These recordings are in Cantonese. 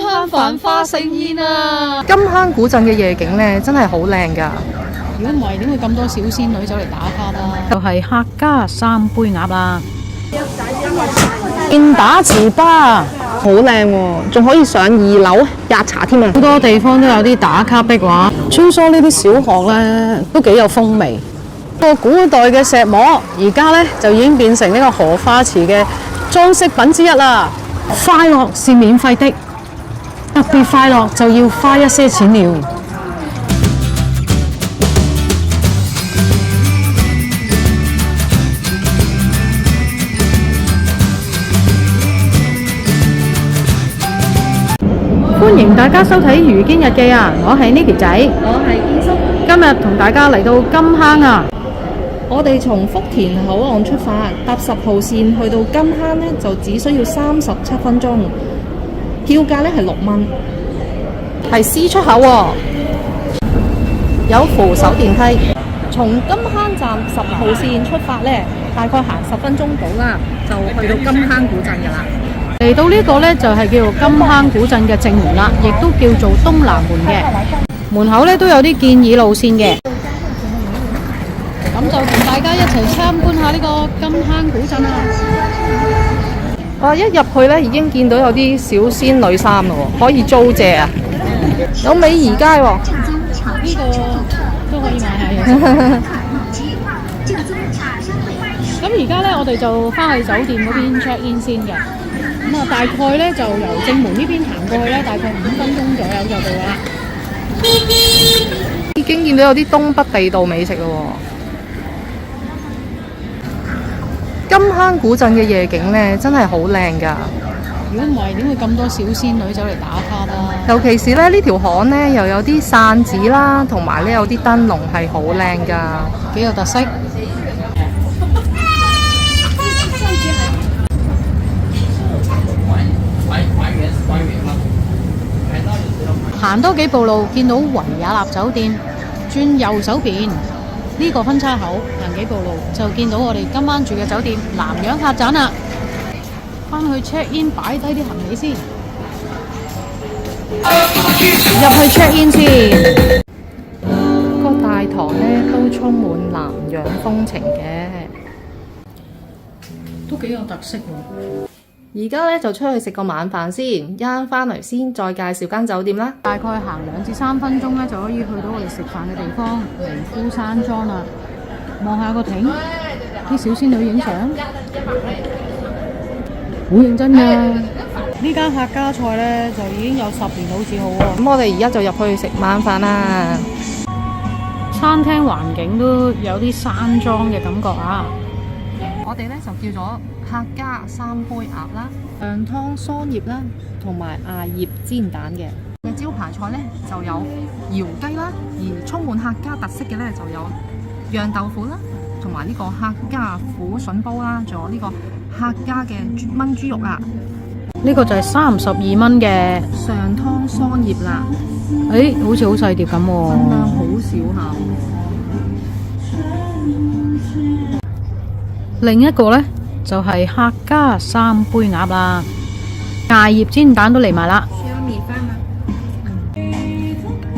香繁花盛宴啊！金坑古鎮嘅夜景呢，真係好靚㗎。如果唔係，點會咁多小仙女走嚟打卡啦？就係客家三杯鴨啦，健打糍粑好靚喎，仲可以上2樓喫茶添啊！好多地方都有啲打卡壁畫，穿梭呢啲小學呢，都幾有風味。個古代嘅石磨，而家呢就已經變成呢個荷花池嘅裝飾品之一啦。快樂是免費的，特別快樂就要花一些錢了。歡迎大家收睇《漁堅日記》啊！我係 Niki 仔，我係堅叔，今日同大家嚟到金坑啊！我哋從福田口岸出發，搭10號線去到金坑呢，就只需要37分鐘，票價呢係6蚊，係 C 出口喎，有扶手電梯。從金坑站10號線出發呢，大概行10分鐘到啦，就去到金坑古鎮㗎啦。嚟到呢個呢，就係叫做金坑古鎮嘅正門啦，亦都叫做東南門嘅。門口呢都有啲建議路線嘅，咁就同大家一齊參觀下呢個金坑古鎮啦。哇！一入去呢，已經見到有啲小仙女衫咯，可以租借啊！有美宜街喎，呢個都可以買下嘅。咁而家呢，我哋就翻去酒店嗰邊 check in 先嘅。咁啊，大概咧就由正門呢邊行過去咧，大概5分鐘左右就到啦。已經見到有啲東北地道美食咯。金坑古鎮嘅夜景呢，真係好靚㗎。如果唔係，點會咁多小仙女走嚟打卡啦？尤其是咧呢條巷呢，又有啲扇子啦，同埋呢有啲燈籠係好靚㗎，幾有特色。行多幾步路，見到維也納酒店，轉右手邊呢個分叉口，行幾步路就見到我哋今晚住嘅酒店南洋客棧啦。翻去 check in， 擺低啲行李先，入去 check in 先。個大堂呢都充滿南洋風情嘅，都幾有特色喎。而家呢就出去食個晚飯先，一陣翻嚟先再介紹間酒店啦。大概行2至3分鐘咧，就可以去到我哋食飯嘅地方尼夫山莊啦。望下個艇，啲小仙女影相，好認真㗎。呢間客家菜咧就已經有10年好字號喎。咁我哋而家就入去食晚飯啦。餐廳環境都有啲山莊嘅感覺啊！我哋呢就叫咗客家三杯鴨啦、上湯桑葉啦，同埋艾葉煎蛋嘅。招牌菜呢就有窯雞啦，而充滿客家特色嘅呢就有釀豆腐啦，同埋呢個客家苦筍煲啦，仲有呢個客家嘅燜豬肉啊。呢個就係32蚊嘅上湯桑葉啦，好似好細碟咁喎。分量好少下。另一個呢，就係客家三杯鴨啦，艾葉煎蛋都嚟埋啦。需要米飯嗎？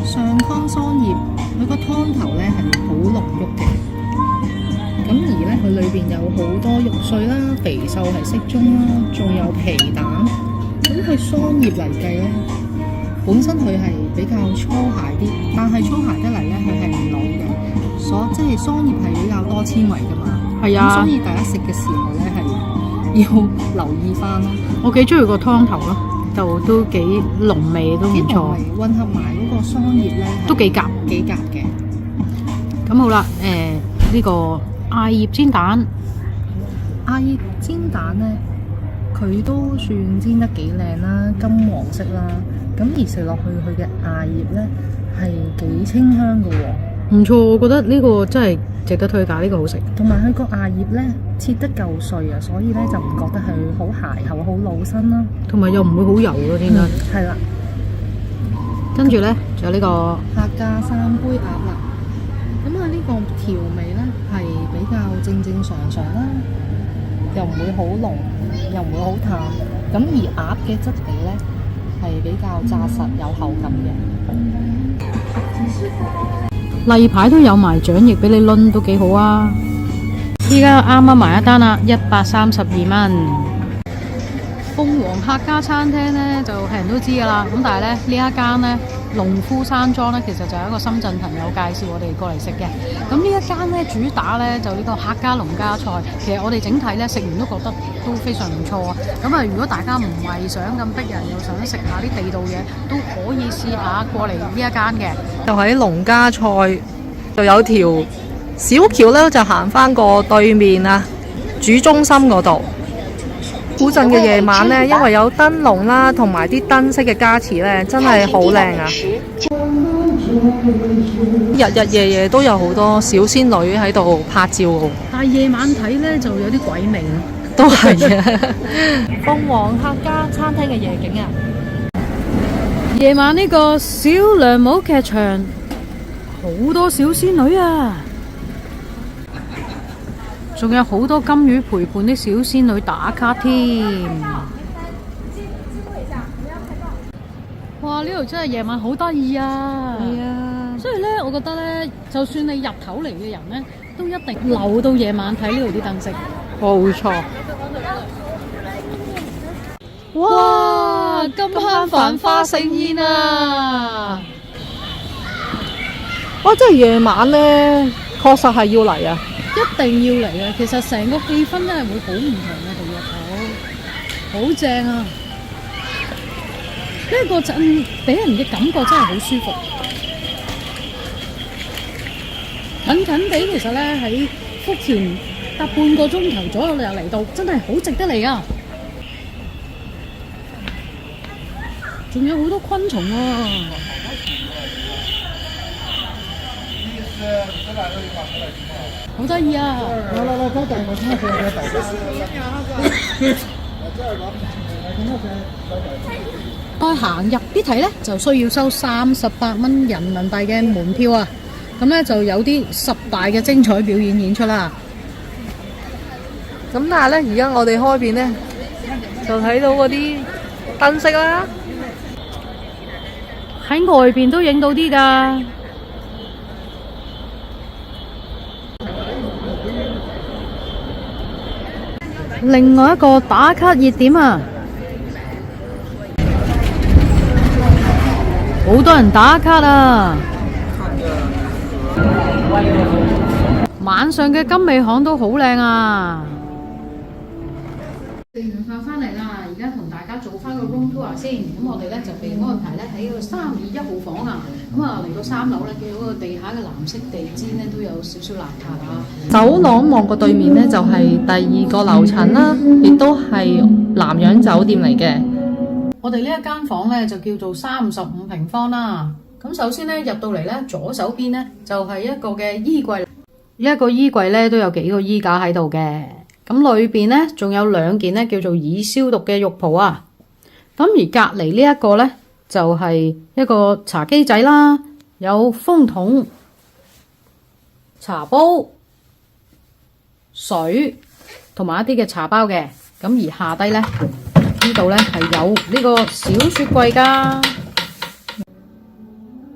上湯桑葉，佢個湯頭呢係好濃郁嘅，咁而呢，佢裏邊有好多肉碎啦，肥瘦係適中啦，仲有皮蛋。咁佢桑葉嚟計呢，本身佢係比較粗鞋啲，但係粗鞋得嚟呢，佢係唔老嘅，即係桑葉係比較多纖維噶嘛。係啊，所以大家食嘅時候咧係要留意翻咯。我幾中意個湯頭咯，就都幾濃味，都唔錯。混合埋嗰個桑葉咧，都幾夾嘅。咁好啦，呢個艾葉煎蛋，艾葉煎蛋咧，佢都算煎得幾靚啦，金黃色啦。咁而食落去佢嘅艾葉咧係幾清香嘅喎。唔錯，我覺得呢個真係值得推介，呢個好食。同埋佢個艾葉咧切得夠碎啊，所以咧就唔覺得係好鞋口、好老身啦。同埋又唔會好油咯，點解？係啦。跟住咧，仲有呢個客家三杯鴨啦。咁啊，呢個調味咧係比較正正常常啦，又唔會好濃，又唔會好淡。咁而鴨嘅質地咧係比較紮實有口感嘅。例牌都有埋獎翼俾你攆，都幾好啊！依家啱啱埋一單啦，132蚊。鳳凰客家餐廳呢，就係人都知噶啦，咁但係咧呢一間呢，農夫山莊呢，其實就係一個深圳朋友介紹我哋過嚟食嘅。咁呢一間呢，主打呢，就呢個客家農家菜，其實我哋整體呢，食完都覺得都非常唔錯啊。咁啊，如果大家唔係想咁逼人，又想食下啲地道嘢，都可以試下過嚟呢一間嘅。就喺農家菜，就有條小橋咧，就行翻過對面啊，主中心嗰度。古鎮嘅夜晚呢，因為有燈籠啦，同埋啲燈飾嘅加持呢，真係好靚啊！日日夜夜都有好多小仙女喺度拍照喎。但係夜晚睇呢，就有啲鬼味咯。都係嘅。鳳凰客家餐廳嘅夜景啊！夜晚呢個小涼帽劇場，好多小仙女啊！仲有好多金魚陪伴啲小仙女打卡添。哇！呢度真係夜晚好得意啊！係啊，所以呢，我覺得呢，就算你入頭嚟嘅人呢，都一定留到夜晚睇呢度啲燈飾。冇錯。哇！金香繁花盛宴啊！哇！真係夜晚呢，確實係要嚟啊！一定要嚟啊！其實成個氣氛真係會好唔同嘅，同日頭好正啊！呢個陣俾人嘅感覺真係好舒服。近近地其實咧喺福田搭半個鐘頭左右就嚟到，真係好值得嚟噶。仲有好多昆蟲啊！好得意啊！再行入啲睇呢，就需要收38蚊人民幣嘅門票啊！咁呢就有啲10大嘅精彩表演演出啦。咁但係呢，而家我哋開邊呢，就睇到嗰啲燈飾啦，喺外邊都影到啲㗎。另外一個打卡熱點啊，好多人打卡啊！晚上嘅金尾巷都好靚啊！食完飯翻嚟啦，而家同大家做翻個 room tour 先。咁我哋咧就被安排咧喺個321號房啊。咁啊嚟到3樓咧，見到個地下嘅藍色地氈咧都有少少邋遢啊。走廊望過對面呢，就係第2個樓層啦，亦都係南洋酒店嚟嘅。我哋呢一間房咧就叫做35平方啦。咁首先咧入到嚟咧，左手邊咧就係一個嘅衣櫃，一個衣櫃咧都有幾個衣架喺度嘅。咁裏邊咧仲有2件咧叫做已消毒嘅浴袍啊。咁而隔離呢一個咧就係一個茶几仔啦，有風筒、茶煲、水同埋一啲嘅茶包嘅。咁而下低咧呢度咧係有呢個小雪櫃㗎。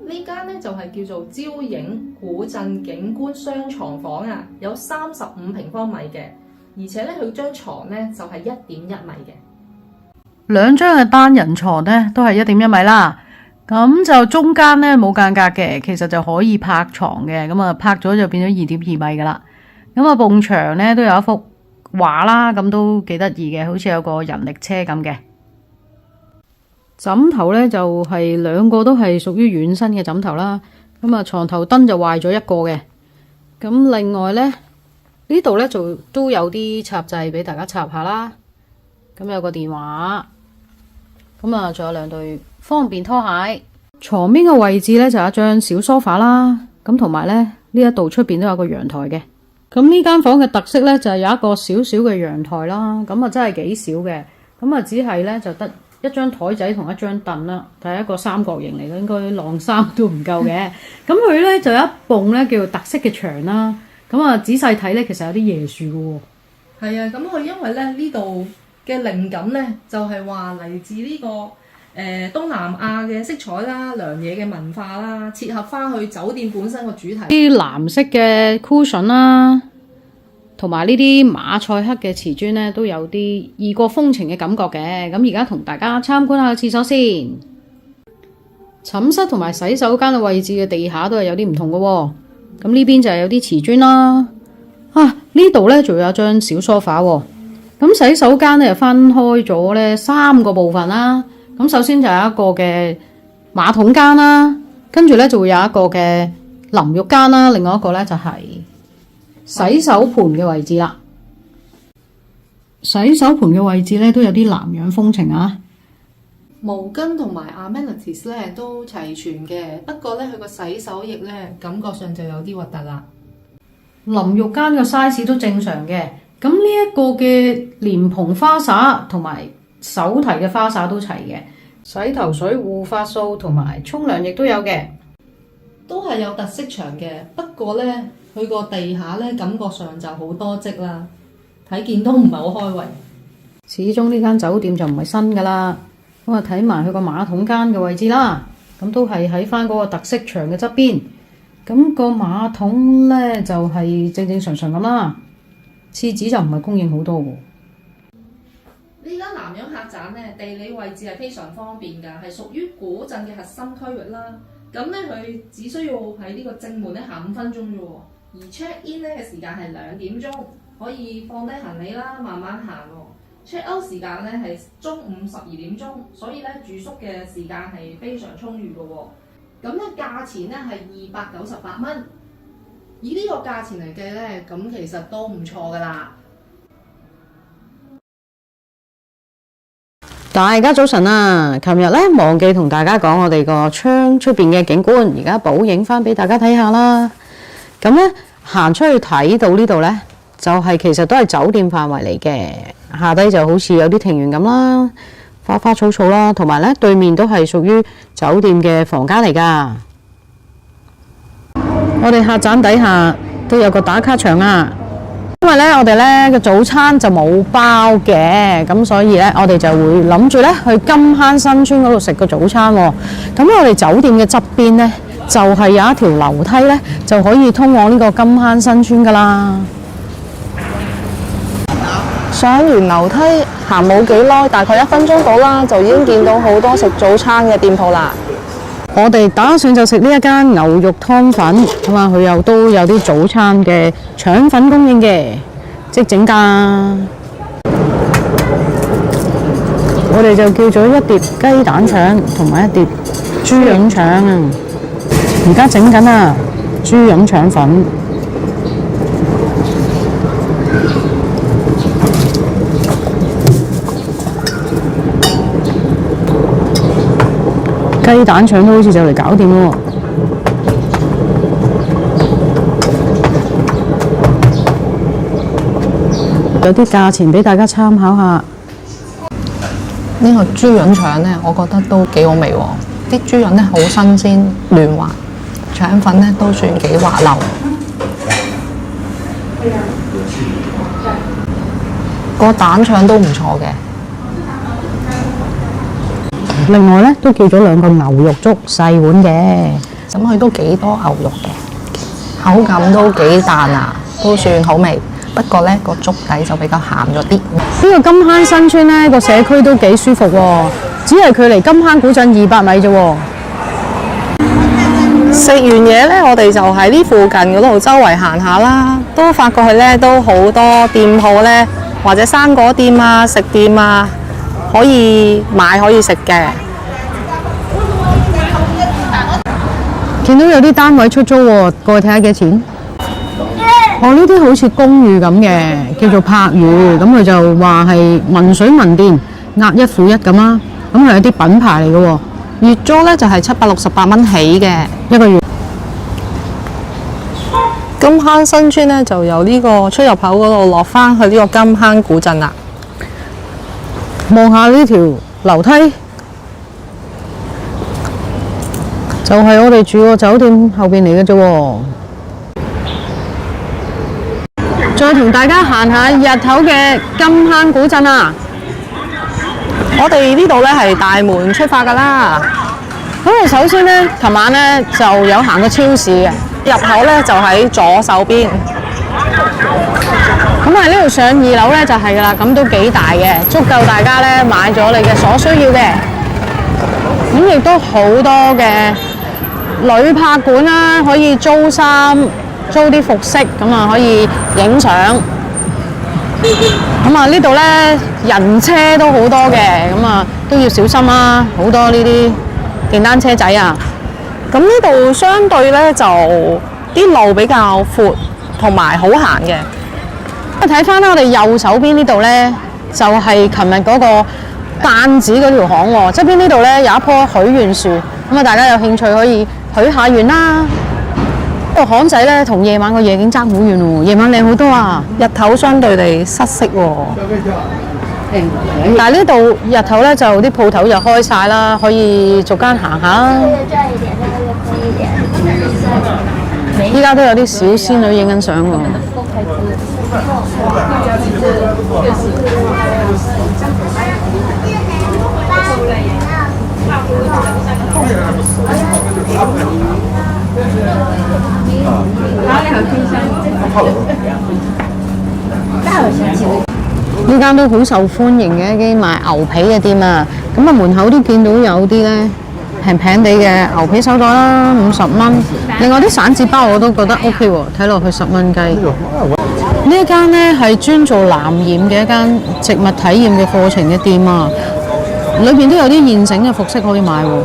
呢間呢就係叫做招影古鎮景觀雙床房啊，有35平方米嘅，而且咧佢張床呢就係1.1米嘅。2張嘅單人床呢都係1.1米啦，咁就中間呢冇間隔嘅，其實就可以泊床嘅，咁啊泊咗就變咗2.2米噶啦。咁啊埲牆呢都有一幅畫啦，咁都幾得意嘅，好似有個人力車咁嘅。枕頭呢就係2個都係屬於軟身嘅枕頭啦。咁啊床頭燈就壞咗1個嘅。咁另外呢，呢度呢就都有啲插掣俾大家插下啦。咁有個電話，咁啊仲有2對方便拖鞋。床邊嘅位置呢就有一張小梳化啦。咁同埋呢一度出邊都有個陽台嘅。咁呢間房嘅特色呢就係有一個小小嘅陽台啦。咁啊真係幾少嘅。咁啊只係呢就得一張台仔同一張凳啦，係一個三角形嚟嘅，應該晾衫都唔夠嘅。咁佢咧就有一埲咧叫做特色嘅牆啦。咁啊仔細睇咧，其實有啲椰樹嘅喎。係啊，咁佢因為咧呢度嘅靈感咧就係話嚟自呢個東南亞嘅色彩啦、良野嘅文化啦，切合翻去酒店本身個主題。啲藍色嘅 cushion 啦，同埋呢啲馬賽克嘅瓷磚咧，都有啲異國風情嘅感覺嘅。咁而家同大家參觀下個廁所先。寢室同埋洗手間嘅位置嘅地下都係有啲唔同嘅喎。咁呢邊就係有啲瓷磚啦。呢度咧仲有張小梳化喎。咁洗手間咧就分開咗咧3個部分啦。咁首先就有一個嘅馬桶間啦，跟住咧就會有一個嘅淋浴間啦，另外一個咧就係洗手盆嘅位置啦。洗手盆嘅位置咧都有啲南洋風情啊。毛巾同埋 amenities 咧都齊全嘅，不過咧佢個洗手液咧感覺上就有啲核突啦。淋浴間嘅 size 都正常嘅，咁呢一個嘅蓮蓬花灑同埋手提嘅花灑都齊嘅，洗頭水、護髮素同埋沖涼液都有嘅，都係有特色牆嘅。不過咧佢個地下咧感覺上就好多積啦，睇見都唔係好開胃。始終呢間酒店就唔係新㗎啦。咁啊睇埋佢個馬桶間嘅位置啦，咁都係喺翻嗰個特色牆嘅側邊。咁個馬桶咧就係正正常常咁啦，廁紙就唔係供應好多喎。呢間南洋客棧咧地理位置係非常方便㗎，係屬於古鎮嘅核心區域啦。咁咧佢只需要喺呢個正門咧行5分鐘啫喎，而 check in 咧嘅時間係2點鐘，可以放低行李啦，慢慢行喎。check out 時間咧係中午12點鐘，所以咧住宿嘅時間係非常充裕嘅喎。咁咧價錢咧係298蚊，以呢個價錢嚟計咧，咁其實都唔錯噶啦。大家早晨啊！琴日咧忘記同大家講我哋個窗出邊嘅景觀，而家補影翻俾大家睇下啦。咁咧行出去睇到呢度咧，就係其實都係酒店範圍嚟嘅，下低就好似有啲庭園咁啦，花花草草啦，同埋咧對面都係屬於酒店嘅房間嚟噶。我哋客棧底下都有個打卡場啊！因為咧，我哋咧個早餐就冇包嘅，咁所以咧，我哋就會諗住咧去金坑新村嗰度食個早餐喎。咁我哋酒店嘅側邊咧，就係有一條樓梯咧，就可以通往呢個金坑新村噶啦。上完樓梯行冇幾耐，大概1分鐘到啦，就已經見到好多食早餐嘅店鋪啦。我哋打算就食呢一間牛肉湯粉，咁啊佢又都有啲早餐嘅腸粉供應嘅，即整㗎。我哋就叫咗一碟雞蛋腸同埋一碟豬膶腸啊！而家整緊啊，豬膶腸粉。雞蛋腸都好似就嚟搞掂喎，有啲價錢俾大家參考下。呢個豬膶腸呢，我覺得都幾好味喎，啲豬膶呢好新鮮嫩滑，腸粉呢都算幾滑溜，個蛋腸都唔錯嘅。另外咧都叫咗2個牛肉粥細碗嘅，咁佢都幾多牛肉嘅，口感都幾彈啊，都算好味。不過呢個粥底就比較鹹咗啲。呢個金坑新村呢個社區都幾舒服喎，只係距離金坑古鎮200米啫喎。食完嘢呢，我哋就喺呢附近嗰度周圍行下啦，都發覺佢呢都好多店鋪呢，或者生果店啊、食店啊，可以買可以食嘅。見到有啲單位出租喎，過去睇下幾錢。呢啲好似公寓咁嘅，叫做柏寓，咁佢就話係文水文店押1付1咁啦。咁係有啲品牌嚟嘅喎，月租呢就係768蚊起嘅1個月。金坑新村呢就由呢個出入口嗰度落翻去呢個金坑古鎮啦。望下呢條樓梯，就係我哋住個酒店後邊嚟嘅啫喎。再同大家行下日頭嘅金坑古鎮啊！我哋呢度咧係大門出發㗎啦。咁我首先咧，琴晚咧就有行過超市嘅，入口咧就喺左手邊。咁喺呢度上2樓咧就係㗎啦，咁都幾大嘅，足夠大家咧買咗你嘅所需要嘅。咁亦都好多嘅旅拍館啦，可以租衫、租啲服飾，咁啊可以影相。咁啊呢度咧人車都好多嘅，咁啊都要小心啦，好多呢啲電單車仔啊。咁呢度相對咧就啲路比較闊，同埋好行嘅。睇翻我哋右手邊呢度咧，就係琴日嗰個彈子嗰條巷喎。側邊呢度咧有一棵許願樹，咁啊大家有興趣可以許下願啦。個巷仔咧同夜晚個夜景爭好遠喎，夜晚靚好多啊，日頭相對地失色喎。但係呢度日頭咧就啲鋪頭就開晒啦，可以逐間行下啦。依家都有啲小仙女影緊相喎。呢間都好受歡迎嘅一間賣牛皮嘅店啊！咁啊門口都見到有啲咧平平地嘅牛皮手袋啦，50蚊。另外啲散紙包我都覺得 OK 喎，睇落去10蚊雞。呢一間咧係專做藍染嘅一間植物體驗嘅課程嘅店啊，裏邊都有啲現成嘅服飾可以買喎。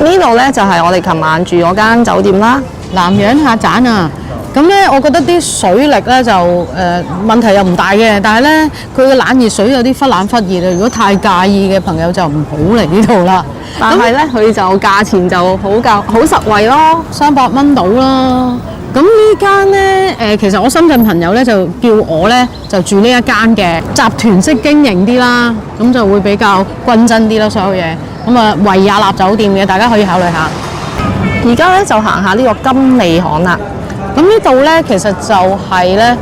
呢度咧就係我哋琴晚住嗰間酒店啦，南洋客棧啊！咁咧，我覺得啲水力咧就問題又唔大嘅，但係咧佢嘅冷熱水有啲忽冷忽熱啊！如果太介意嘅朋友就唔好嚟呢度啦。但係咧佢就價錢就好實惠咯，300蚊到啦。咁呢間咧其實我深圳朋友咧就叫我咧就住呢一間嘅集團式經營啲啦，咁就會比較均真啲咯，所有嘢。咁啊，維也納酒店嘅，大家可以考慮下。而家咧就行下呢個金利巷啦。咁呢度咧，其實就係咧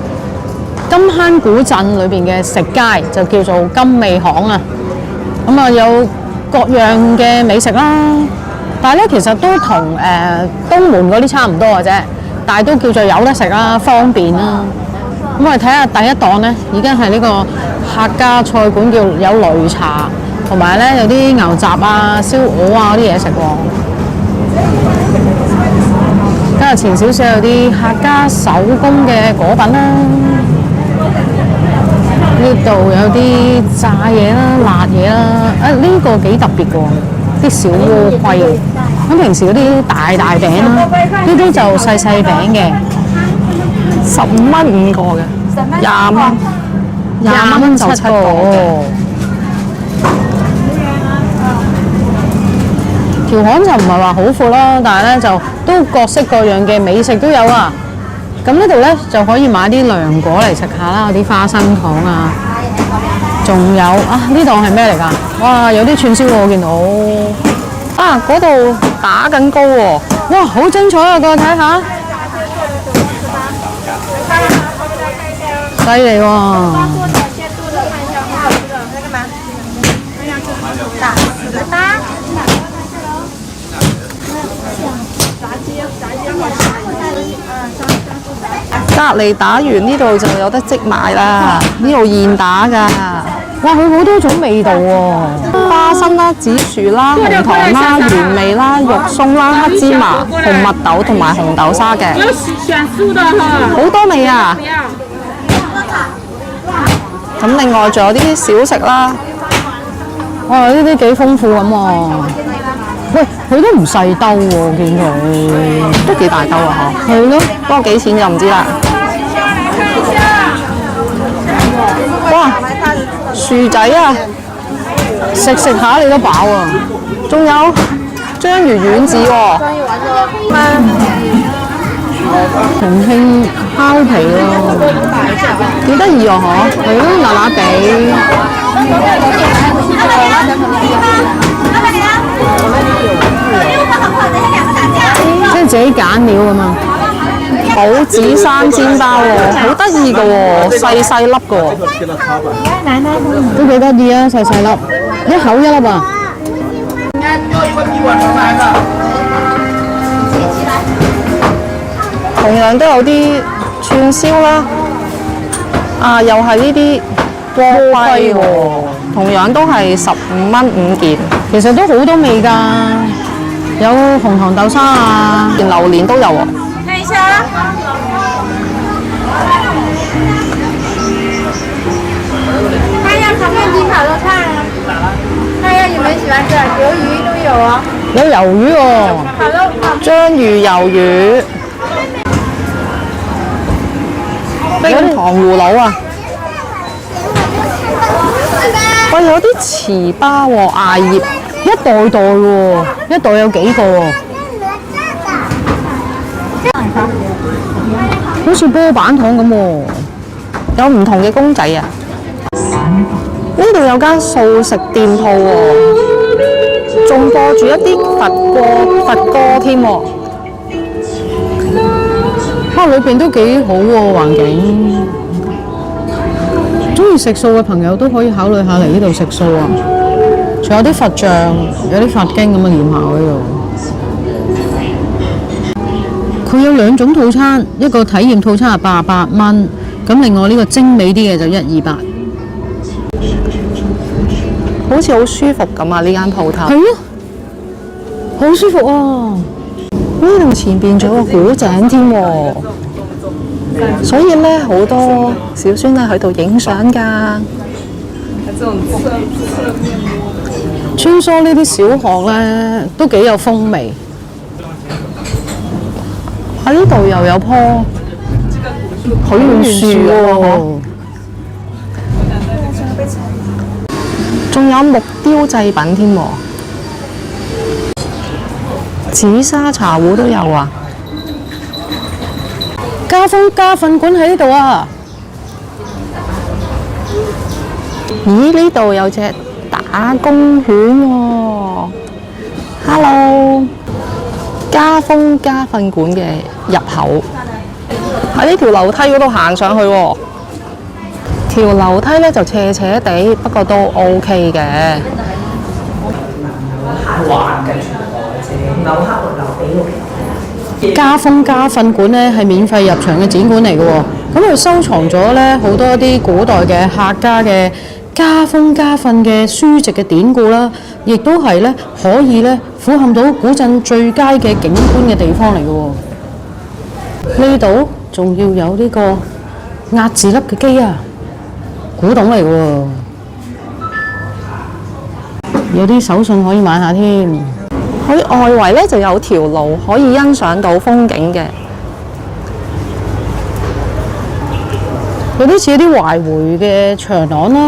金坑古鎮裏邊嘅食街，就叫做金味巷啊。咁啊，有各樣嘅美食啦，但係咧其實都同東門嗰啲差唔多嘅啫，但係都叫做有得食啦，方便啦。咁我哋睇下第一檔咧，已經係呢個客家菜館，叫有擂茶，同埋咧有啲牛雜啊、燒鵝啊嗰啲嘢食喎。跟住前少少有啲客家手工嘅果品啦，呢度有啲炸嘢啦、辣嘢啦，呢個幾特別嘅喎，啲小鍋盔。咁平時嗰啲大餅啦，呢啲就細餅嘅，15蚊5個嘅，20蚊就7個。條巷就唔係話好闊咯，但係咧就都各式各樣嘅美食都有啊。咁呢度咧就可以買啲涼果嚟食下啦，有啲花生糖啊，仲有啊呢檔係咩嚟㗎？哇，有啲串燒喎，我見到啊，嗰度打緊糕喎，哇，好精彩啊！過去睇下，犀利喎！隔離打完呢度就有得即買啦，呢度現打㗎。哇，佢好多種味道喎，花生啦、紫薯啦、紅糖啦、原味啦、肉鬆啦、黑芝麻、紅蜜豆同埋紅豆沙嘅。有選素的哈，好多味啊！咁另外仲有啲小食啦。哇，呢啲幾豐富咁喎。喂，佢都唔細兜喎，見佢都幾大兜啊！嗬，係咯，不過幾錢就唔知啦。哇，薯仔啊，食下你都飽啊！仲有章魚丸子喎，重慶烤皮喎，幾得意啊！嗬，係咯，辣辣地。即係自己揀料咁嘛。寶子山煎包喎，好得意嘅喎，細細粒嘅喎。都幾得意啊，細細粒，一口一粒啊！同樣都有啲串燒啦，啊，又係呢啲鍋盔喎，同樣都係15蚊5件，其實都好多味㗎，有紅糖豆沙啊，連榴蓮都有喎。看一下啊。看一下烤面筋、烤肉串啊。看一下你們喜歡吃的，魷魚都有啊。有魷魚喎，烤肉、章魚魷魚、冰糖葫蘆啊！喂，有啲糍粑喎，艾葉一袋袋喎，一袋有幾個喎？好似波板糖咁喎。有唔同嘅公仔啊！呢度有間素食店鋪喎，仲播住一啲佛歌添喎。裏邊都幾好喎，環境。中意食素嘅朋友都可以考慮下嚟呢度食素啊！仲有啲佛像，有啲佛經咁嘅念下喺度。佢有2種套餐，一個體驗套餐係88蚊，咁另外呢個精美啲嘅就128。好似好舒服咁啊！呢間鋪頭。係咯，好舒服啊！呢度前邊仲有個古井添喎，所以咧好多小孫咧喺度影相㗎。穿梭呢啲小巷咧都幾有風味。喺呢度又有棵許願樹喎，仲有木雕製品添喎。紫砂茶壺都有啊！家風家訓館喺呢度啊！咦？呢度有隻打工犬喎！Hello， 家風家訓館嘅入口喺呢條樓梯嗰度行上去喎。條樓梯咧就斜斜地，不過都 OK 嘅。家風家訓館咧係免費入場嘅展館嚟嘅喎，咁佢收藏咗咧好多啲古代嘅客家嘅家風家訓嘅書籍嘅典故啦，亦都係咧可以咧俯瞰到古鎮最佳嘅景觀嘅地方嚟嘅喎。呢度仲要有呢個壓字粒嘅機啊，古董嚟嘅喎，有啲手信可以買下添。佢外圍咧就有條路可以欣賞到風景嘅，有啲似啲懷回嘅長廊啦，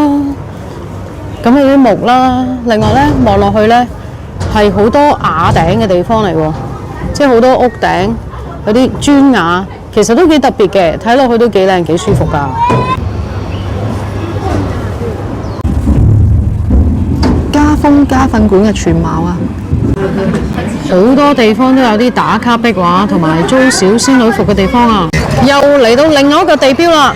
咁有啲木啦，另外咧望落去咧係好多瓦頂嘅地方嚟喎，即係好多屋頂有啲磚瓦，其實都幾特別嘅，睇落去都幾靚幾舒服㗎。家風家訓館嘅全貌啊！好多地方都有啲打卡壁畫同埋租小仙女服嘅地方啊！又嚟到另外一個地標啦，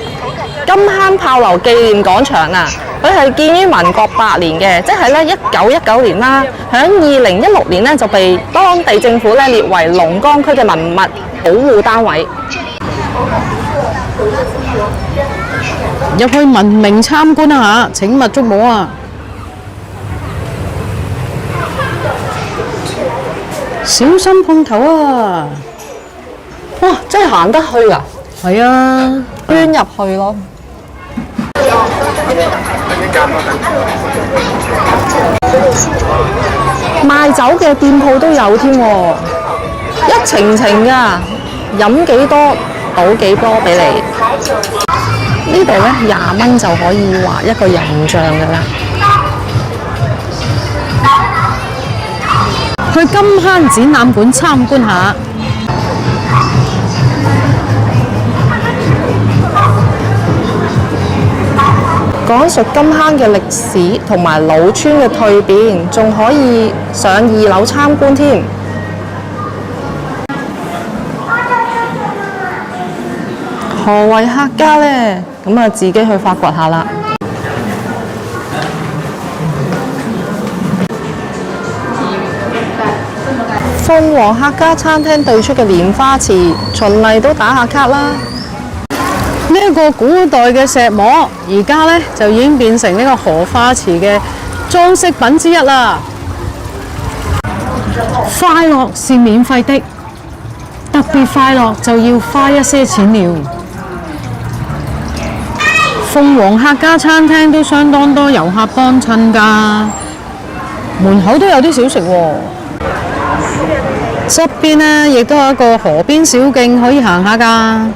金坑炮樓紀念廣場啊！佢係建於民國8年嘅，即係咧1919年啦。喺2016年咧就被當地政府咧列為龍崗區嘅文物保護單位。入去文明參觀一下，請勿觸摸啊！小心碰頭啊！哇！真係行得去啊！係啊，捐入去咯。賣酒嘅店鋪都有添喎，一程程㗎，飲幾多倒幾多俾你。呢度咧20蚊就可以畫一個人像㗎啦。去金坑展覽館參觀下。講述金坑嘅歷史同埋老村嘅蛻變，仲可以上2樓參觀添。何為客家呢？咁啊，自己去發掘下啦。鳳凰客家餐廳對出嘅蓮花池，循例都打下卡啦。呢一個古代嘅石磨，而家呢就已經變成呢個荷花池嘅裝飾品之一啦。快樂是免費的，特別快樂就要花一些錢了。鳳凰客家餐廳都相當多遊客幫襯㗎，門口都有啲小食喎。側邊呢亦都有一個河邊小徑可以行下㗎。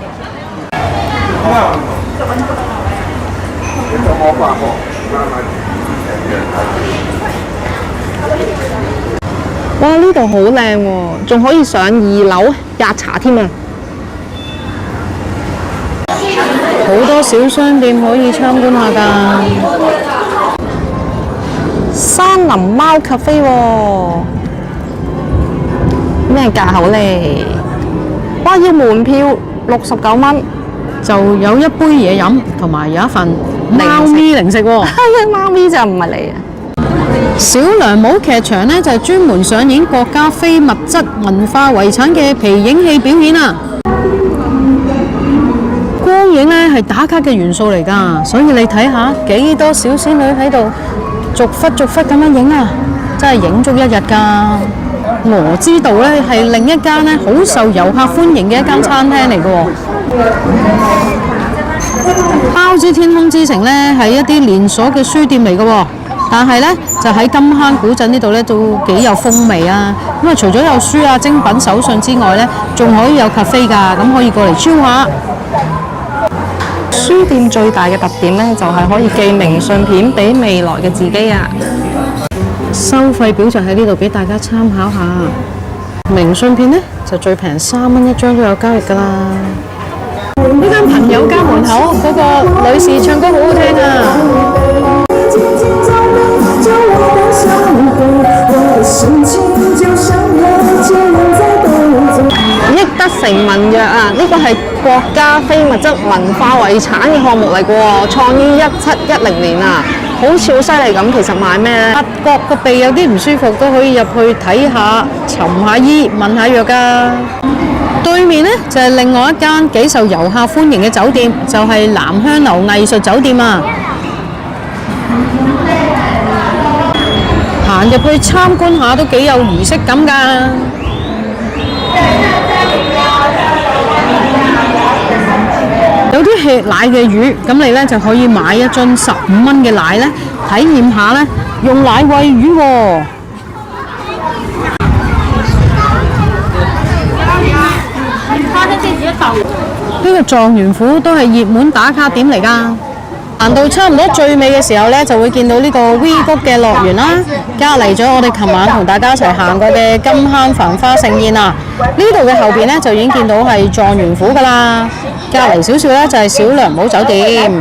哇！呢度好靚喎，仲可以上2樓飲茶添啊！好多小商店可以參觀下㗎。山林貓咖啡喎，咩價好呢？哇！要門票69蚊，就有一杯嘢飲，同埋有一份貓咪零食喎。係啊，貓咪就唔係你啊！小良母劇場呢，就係專門上演國家非物質文化遺產嘅皮影戲表演啊！光影呢係打卡嘅元素嚟㗎，所以你睇下幾多小仙女喺度逐忽逐忽咁樣影啊，真係影足一日㗎！鵝之道呢係另一間呢好受遊客歡迎嘅一間餐廳嚟㗎喎。包之天空之城呢係一啲連鎖嘅書店嚟㗎喎。但係呢，就喺金坑古鎮呢度呢，都幾有風味啊！咁啊，除咗有書啊、精品手信之外呢，仲可以有咖啡㗎，咁可以過嚟超下。書店最大嘅特點呢，就係可以寄明信片俾未來嘅自己啊！收費表就喺呢度俾大家參考下。明信片呢，就最平3蚊一張都有交易㗎啦。呢間朋友家門口嗰個女士唱歌好好聽啊！益德城文約啊，呢個係國家非物質文化遺產嘅項目嚟嘅喎，創於1710年啊，好似好犀利咁。其實賣咩呢？發覺個鼻有啲唔舒服，都可以入去睇下、尋下醫、問下藥㗎。對面呢，就係另外一間幾受遊客歡迎嘅酒店，就係南香樓藝術酒店啊！行入去參觀下都幾有儀式感㗎。有啲吃奶嘅魚，咁你呢就可以買一樽15蚊嘅奶呢，體驗下呢用奶餵魚喎。呢個狀元府都係熱門打卡點嚟㗎。行到差唔多最尾嘅時候呢，就會見到呢個 V 谷嘅樂園啦。隔離咗我哋琴晚同大家一齊行過嘅金坑繁花盛宴啊。呢度嘅後邊呢，就已經見到係狀元府㗎啦。隔離少少呢，就係小良母酒店。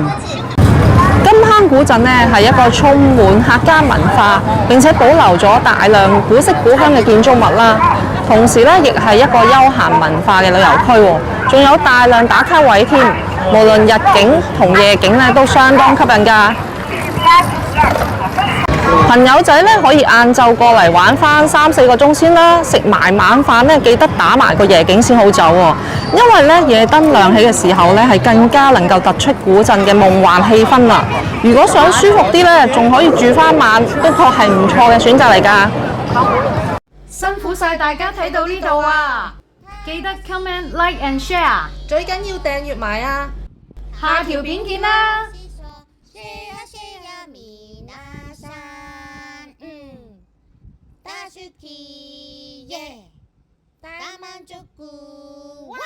金坑古鎮呢係一個充滿客家文化並且保留咗大量古色古香嘅建築物啦。同時呢，亦係一個休閒文化嘅旅遊區喎，仲有大量打卡位添。無論日景同夜景咧，都相當吸引㗎。朋友仔咧可以晏晝過嚟玩翻3-4個鐘先啦，食埋晚飯咧記得打埋個夜景先好走喎。因為咧夜燈亮起嘅時候咧係更加能夠突出古鎮嘅夢幻氣氛啦。如果想舒服啲咧，仲可以住翻晚，都確係唔錯嘅選擇嚟㗎。辛苦晒大家睇到呢度啊！記得 comment、like and share， 最緊要訂閱埋啊！下條片見啦！大家만족구哇